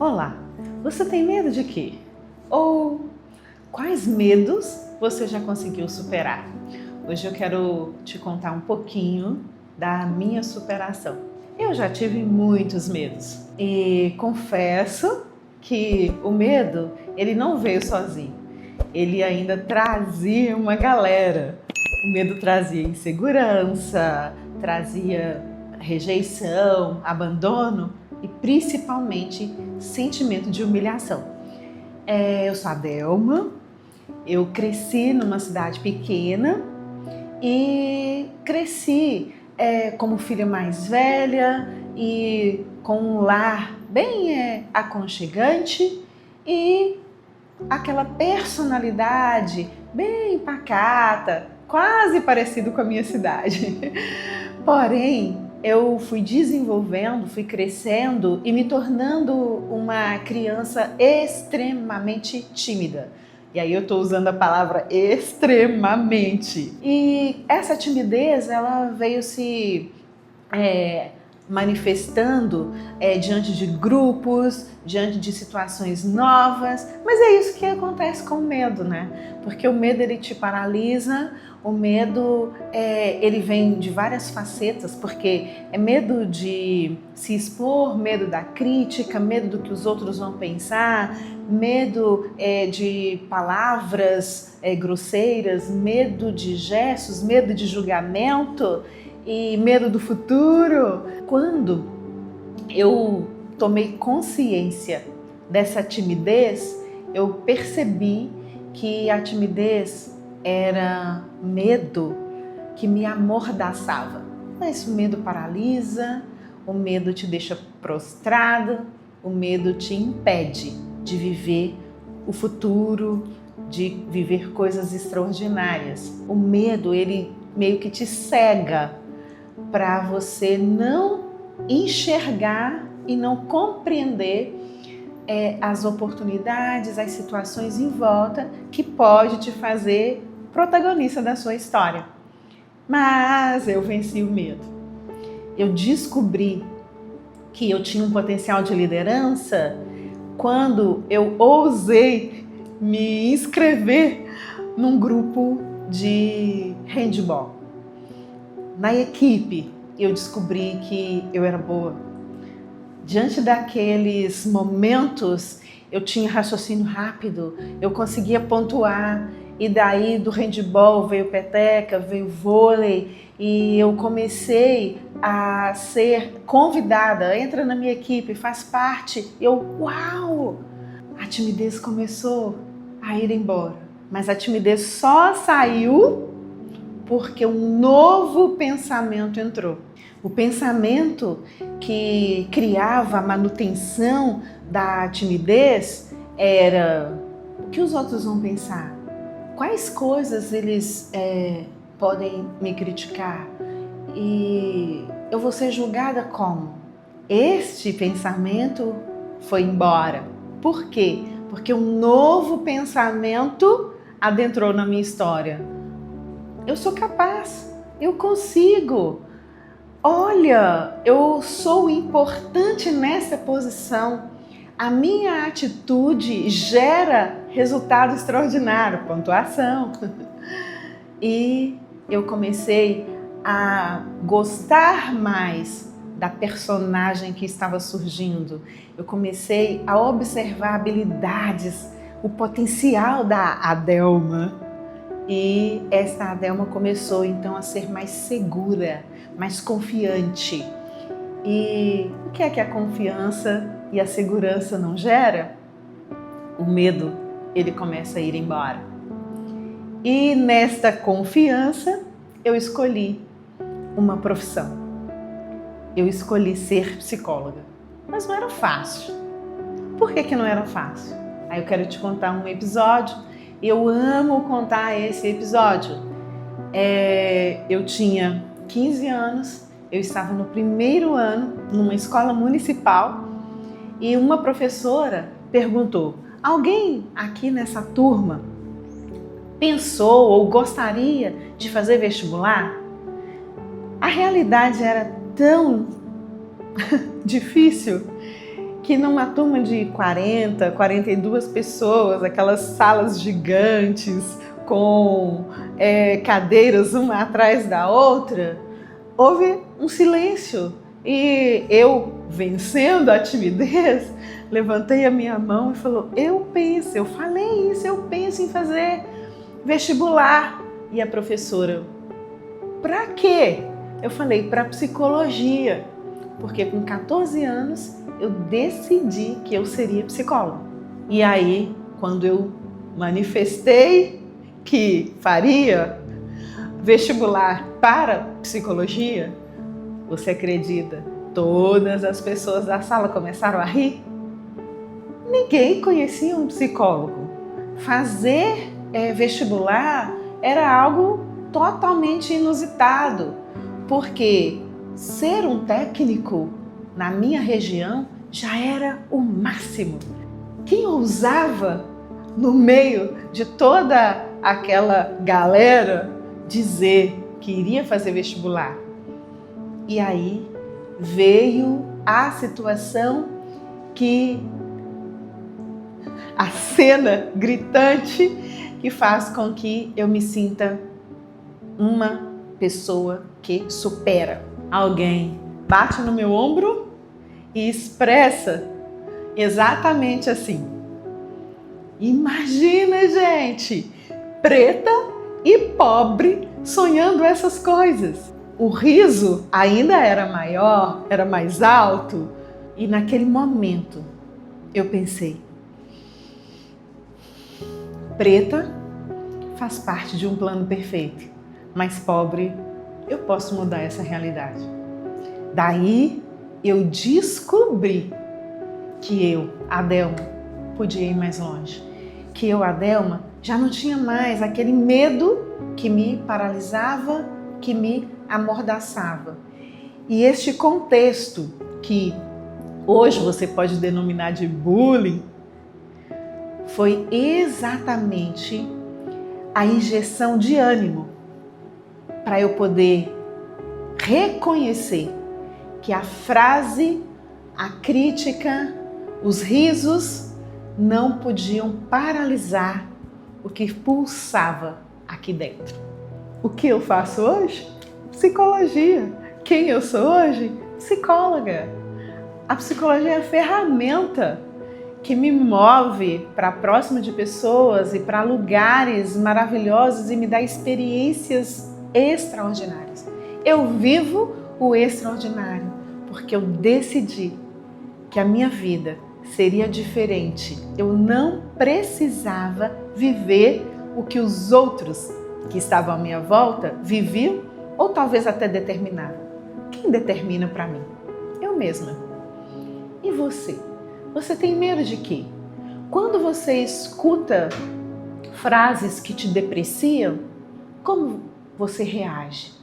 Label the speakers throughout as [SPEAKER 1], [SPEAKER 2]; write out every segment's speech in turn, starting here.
[SPEAKER 1] Olá, você tem medo de quê? Ou quais medos você já conseguiu superar? Hoje eu quero te contar um pouquinho da minha superação. Eu já tive muitos medos e confesso que o medo, ele não veio sozinho. Ele ainda trazia uma galera. O medo trazia insegurança, trazia rejeição, abandono e principalmente sentimento de humilhação. Eu sou a Delma, eu cresci numa cidade pequena e cresci como filha mais velha e com um lar bem aconchegante e aquela personalidade bem pacata, quase parecido com a minha cidade. Porém, eu fui desenvolvendo, fui crescendo e me tornando uma criança extremamente tímida. E aí eu estou usando a palavra extremamente. E essa timidez, ela veio se manifestando diante de grupos, diante de situações novas, mas é isso que acontece com o medo, né? Porque o medo, ele te paralisa, o medo ele vem de várias facetas, porque é medo de se expor, medo da crítica, medo do que os outros vão pensar, medo de palavras grosseiras, medo de gestos, medo de julgamento e medo do futuro. Quando eu tomei consciência dessa timidez, eu percebi que a timidez era medo que me amordaçava. Mas o medo paralisa, o medo te deixa prostrado, o medo te impede de viver o futuro, de viver coisas extraordinárias. O medo, ele meio que te cega para você não enxergar e não compreender as oportunidades, as situações em volta que pode te fazer protagonista da sua história. Mas eu venci o medo. Eu descobri que eu tinha um potencial de liderança quando eu ousei me inscrever num grupo de handball. Na equipe, eu descobri que eu era boa. Diante daqueles momentos, eu tinha raciocínio rápido, eu conseguia pontuar. E daí do handball veio peteca, veio vôlei e eu comecei a ser convidada. Entra na minha equipe, faz parte. Uau! A timidez começou a ir embora. Mas a timidez só saiu porque um novo pensamento entrou. O pensamento que criava a manutenção da timidez era: o que os outros vão pensar? Quais coisas eles podem me criticar? E eu vou ser julgada como? Este pensamento foi embora. Por quê? Porque um novo pensamento adentrou na minha história. Eu sou capaz, eu consigo. Olha, eu sou importante nessa posição. A minha atitude gera resultado extraordinário, pontuação. E eu comecei a gostar mais da personagem que estava surgindo. Eu comecei a observar habilidades, o potencial da Adelma. E esta Adelma começou então a ser mais segura, mais confiante. E o que é que a confiança e a segurança não gera? O medo, ele começa a ir embora. E nesta confiança, eu escolhi uma profissão. Eu escolhi ser psicóloga. Mas não era fácil. Por que não era fácil? Aí eu quero te contar um episódio. Eu amo contar esse episódio. Eu tinha 15 anos, eu estava no primeiro ano, numa escola municipal, e uma professora perguntou: alguém aqui nessa turma pensou ou gostaria de fazer vestibular? A realidade era tão difícil que numa turma de 40, 42 pessoas, aquelas salas gigantes com cadeiras uma atrás da outra, houve um silêncio. E eu, vencendo a timidez, levantei a minha mão e falei, eu falei isso, eu penso em fazer vestibular. E a professora, pra quê? Eu falei, para psicologia, porque com 14 anos eu decidi que eu seria psicóloga. E aí, quando eu manifestei que faria vestibular para psicologia, você acredita? Todas as pessoas da sala começaram a rir. Ninguém conhecia um psicólogo. Fazer vestibular era algo totalmente inusitado, porque ser um técnico na minha região já era o máximo. Quem ousava, no meio de toda aquela galera, dizer que iria fazer vestibular? E aí veio a situação a cena gritante que faz com que eu me sinta uma pessoa que supera. Alguém bate no meu ombro e expressa exatamente assim. Imagina, gente, preta e pobre sonhando essas coisas. O riso ainda era maior, era mais alto, e naquele momento eu pensei, preta faz parte de um plano perfeito, mas pobre, eu posso mudar essa realidade. Daí eu descobri que eu, Adelma, podia ir mais longe. Que eu, Adelma, já não tinha mais aquele medo que me paralisava, que me amordaçava. E este contexto, que hoje você pode denominar de bullying, foi exatamente a injeção de ânimo para eu poder reconhecer que a frase, a crítica, os risos não podiam paralisar o que pulsava aqui dentro. O que eu faço hoje? Psicologia. Quem eu sou hoje? Psicóloga. A psicologia é a ferramenta que me move para próximo de pessoas e para lugares maravilhosos e me dá experiências extraordinárias. Eu vivo o extraordinário porque eu decidi que a minha vida seria diferente. Eu não precisava viver o que os outros que estavam à minha volta viviam ou talvez até determinavam. Quem determina para mim? Eu mesma. E você? Você tem medo de quê? Quando você escuta frases que te depreciam, como você reage?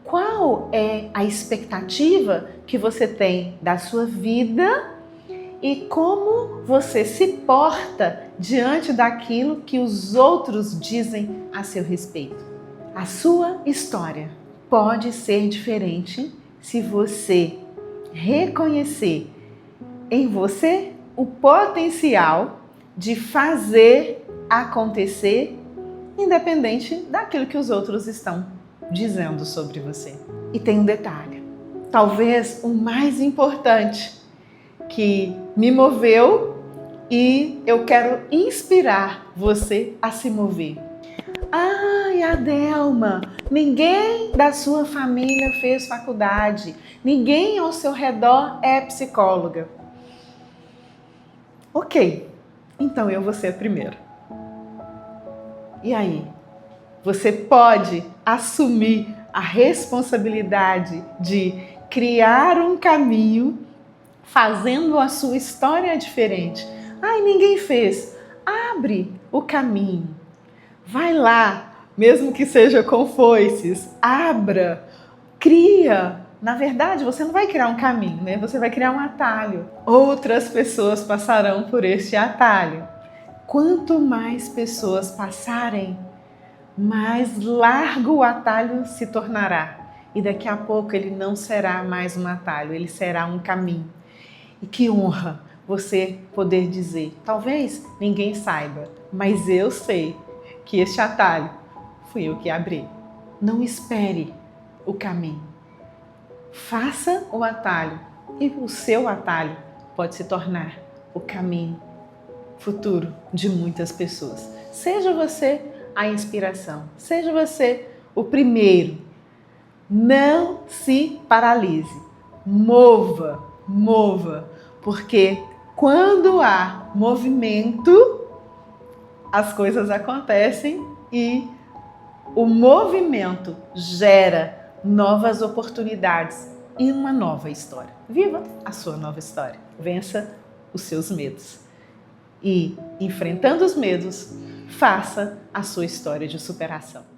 [SPEAKER 1] Qual é a expectativa que você tem da sua vida e como você se porta diante daquilo que os outros dizem a seu respeito? A sua história pode ser diferente se você reconhecer em você o potencial de fazer acontecer, independente daquilo que os outros estão dizendo sobre você. E tem um detalhe, talvez o mais importante, que me moveu e eu quero inspirar você a se mover. Ai, Adelma, ninguém da sua família fez faculdade, ninguém ao seu redor é psicóloga. Ok, então eu vou ser a primeira. E aí? Você pode assumir a responsabilidade de criar um caminho fazendo a sua história diferente. Ai, ninguém fez. Abre o caminho. Vai lá, mesmo que seja com foices. Abra, cria. Na verdade, você não vai criar um caminho, né? Você vai criar um atalho. Outras pessoas passarão por este atalho. Quanto mais pessoas passarem, mais largo o atalho se tornará. E daqui a pouco ele não será mais um atalho, ele será um caminho. E que honra você poder dizer, talvez ninguém saiba, mas eu sei que este atalho fui eu que abri. Não espere o caminho. Faça o atalho e o seu atalho pode se tornar o caminho futuro de muitas pessoas. Seja você a inspiração, seja você o primeiro. Não se paralise, mova, porque quando há movimento, as coisas acontecem e o movimento gera novas oportunidades e uma nova história. Viva a sua nova história, vença os seus medos e, enfrentando os medos, faça a sua história de superação.